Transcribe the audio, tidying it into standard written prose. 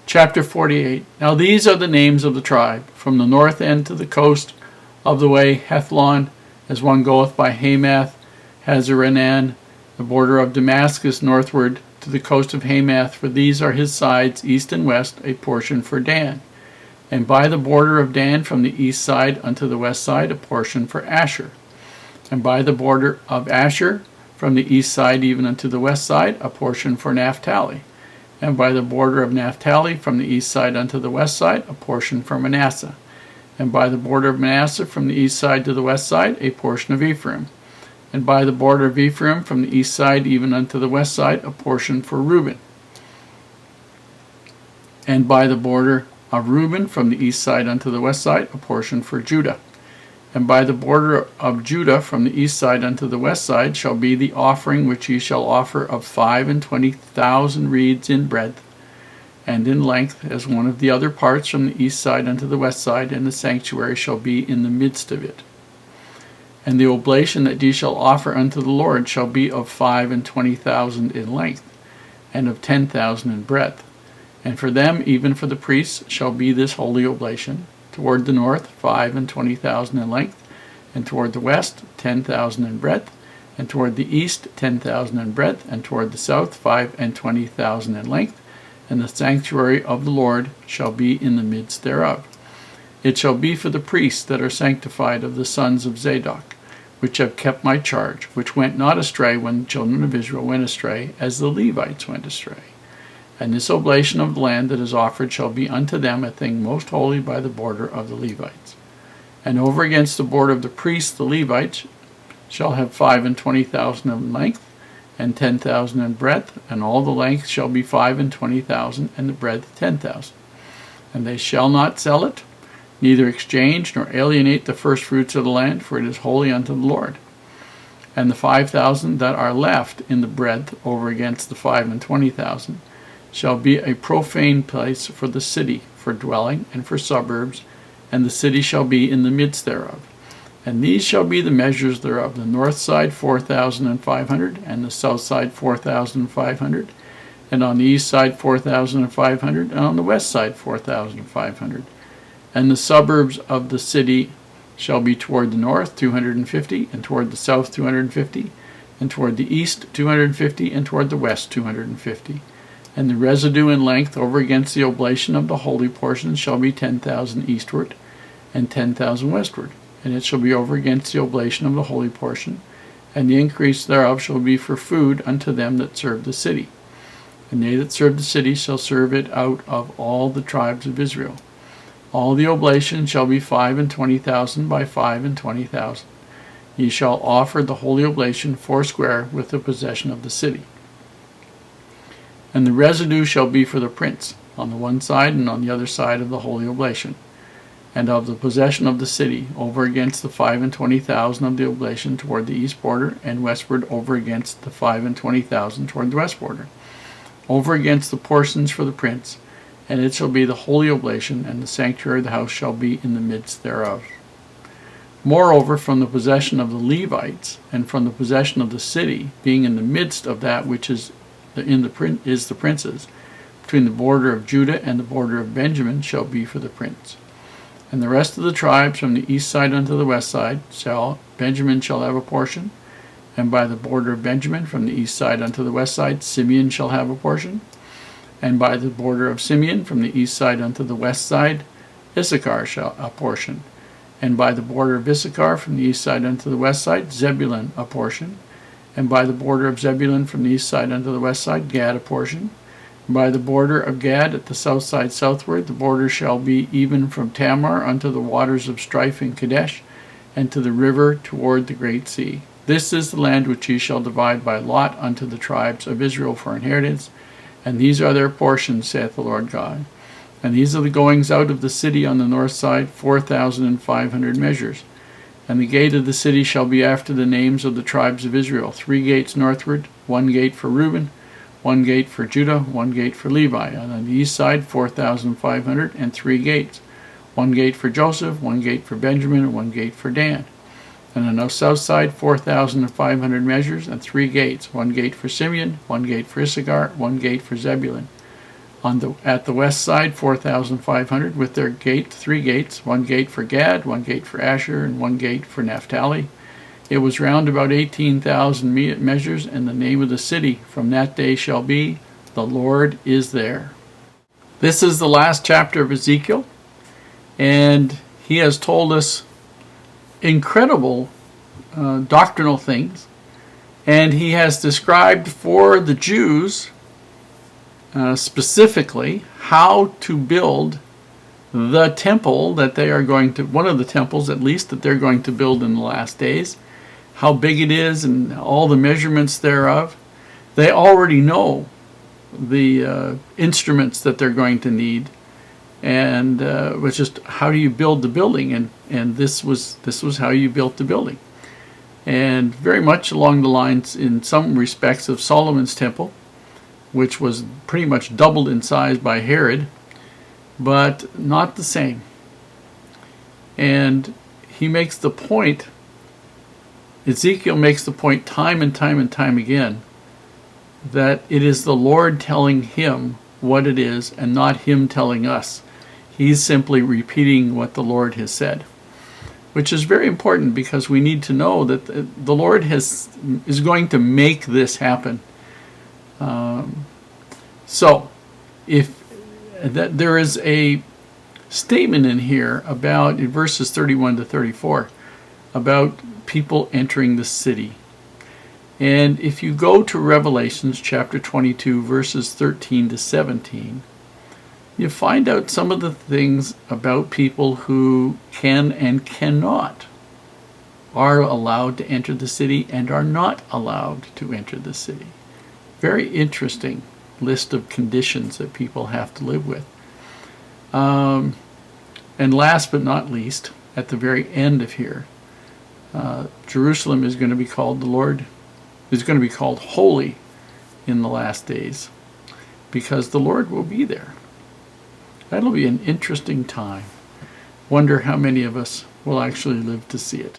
Chapter 48. Now these are the names of the tribe, from the north end to the coast of the way Hethlon, as one goeth by Hamath, Hazarenan, the border of Damascus northward to the coast of Hamath, for these are his sides, east and west, a portion for Dan. And by the border of Dan from the east side unto the west side, a portion for Asher. And by the border of Asher from the east side even unto the west side, a portion for Naphtali. And by the border of Naphtali from the east side unto the west side, a portion for Manasseh. And by the border of Manasseh from the east side to the west side, a portion of Ephraim. And by the border of Ephraim from the east side even unto the west side, a portion for Reuben. And by the border of Reuben from the east side unto the west side, a portion for Judah. And by the border of Judah from the east side unto the west side shall be the offering which ye shall offer of 25,000 reeds in breadth and in length, as one of the other parts from the east side unto the west side, and the sanctuary shall be in the midst of it. And the oblation that ye shall offer unto the Lord shall be of 25,000 in length, and of 10,000 in breadth. And for them, even for the priests, shall be this holy oblation. Toward the north, 25,000 in length, and toward the west, 10,000 in breadth, and toward the east, 10,000 in breadth, and toward the south, 25,000 in length. And the sanctuary of the Lord shall be in the midst thereof. It shall be for the priests that are sanctified of the sons of Zadok, which have kept my charge, which went not astray when the children of Israel went astray, as the Levites went astray. And this oblation of the land that is offered shall be unto them a thing most holy by the border of the Levites. And over against the border of the priests the Levites shall have 25,000 in length, and 10,000 in breadth, and all the length shall be 25,000, and the breadth 10,000. And they shall not sell it, neither exchange nor alienate the firstfruits of the land, for it is holy unto the Lord. And the 5,000 that are left in the breadth over against the 25,000 shall be a profane place for the city, for dwelling, and for suburbs, and the city shall be in the midst thereof. And these shall be the measures thereof: the north side 4,500, and the south side 4,500, and on the east side 4,500, and on the west side 4,500. And the suburbs of the city shall be toward the north 250, and toward the south 250, and toward the east 250, and toward the west 250. And the residue in length over against the oblation of the holy portion shall be 10,000 eastward, and 10,000 westward. And it shall be over against the oblation of the holy portion, and the increase thereof shall be for food unto them that serve the city. And they that serve the city shall serve it out of all the tribes of Israel. All the oblation shall be 25,000 by 25,000. Ye shall offer the holy oblation foursquare with the possession of the city. And the residue shall be for the prince, on the one side and on the other side of the holy oblation, and of the possession of the city, over against the 25,000 of the oblation toward the east border, and westward over against the 25,000 toward the west border, over against the portions for the prince. And it shall be the holy oblation, and the sanctuary of the house shall be in the midst thereof. Moreover, from the possession of the Levites, and from the possession of the city, being in the midst of that which is the prince's, between the border of Judah and the border of Benjamin, shall be for the prince. And the rest of the tribes from the east side unto the west side Benjamin shall have a portion, and by the border of Benjamin from the east side unto the west side Simeon shall have a portion, and by the border of Simeon from the east side unto the west side Issachar shall a portion, and by the border of Issachar from the east side unto the west side Zebulun a portion, and by the border of Zebulun from the east side unto the west side Gad a portion. And by the border of Gad at the south side southward, the border shall be even from Tamar unto the waters of strife in Kadesh, and to the river toward the great sea. This is the land which ye shall divide by lot unto the tribes of Israel for inheritance, and these are their portions, saith the Lord God. And these are the goings out of the city on the north side, 4,500 measures. And the gate of the city shall be after the names of the tribes of Israel, 3 gates northward, 1 gate for Reuben, 1 gate for Judah, 1 gate for Levi. And on the east side 4,500, and 3 gates, 1 gate for Joseph, 1 gate for Benjamin, and 1 gate for Dan. And on the south side 4,500 measures, and 3 gates, 1 gate for Simeon, 1 gate for Issachar, 1 gate for Zebulun. At the west side, 4,500 with their gate, 3 gates, 1 gate for Gad, 1 gate for Asher, and 1 gate for Naphtali. It was round about 18,000 measures, and the name of the city from that day shall be, The Lord is there. This is the last chapter of Ezekiel, and he has told us incredible doctrinal things, and he has described for the Jews specifically how to build the temple that they are going to, one of the temples at least, that they're going to build in the last days, how big it is and all the measurements thereof. They already know the instruments that they're going to need, and it was just how do you build the building, and this was how you built the building, and very much along the lines in some respects of Solomon's temple, which was pretty much doubled in size by Herod, but not the same. And he makes the point, Ezekiel makes the point time and time and time again, that it is the Lord telling him what it is and not him telling us. He's simply repeating what the Lord has said, which is very important because we need to know that the Lord is going to make this happen. So, if that there is a statement in here about, in verses 31 to 34, about people entering the city. And if you go to Revelations chapter 22, verses 13 to 17, you find out some of the things about people who can and cannot, are allowed to enter the city and are not allowed to enter the city. Very interesting list of conditions that people have to live with. And last but not least, at the very end of here, Jerusalem is going to be called, the Lord is going to be called holy in the last days, because the Lord will be there. That'll be an interesting time. Wonder how many of us will actually live to see it.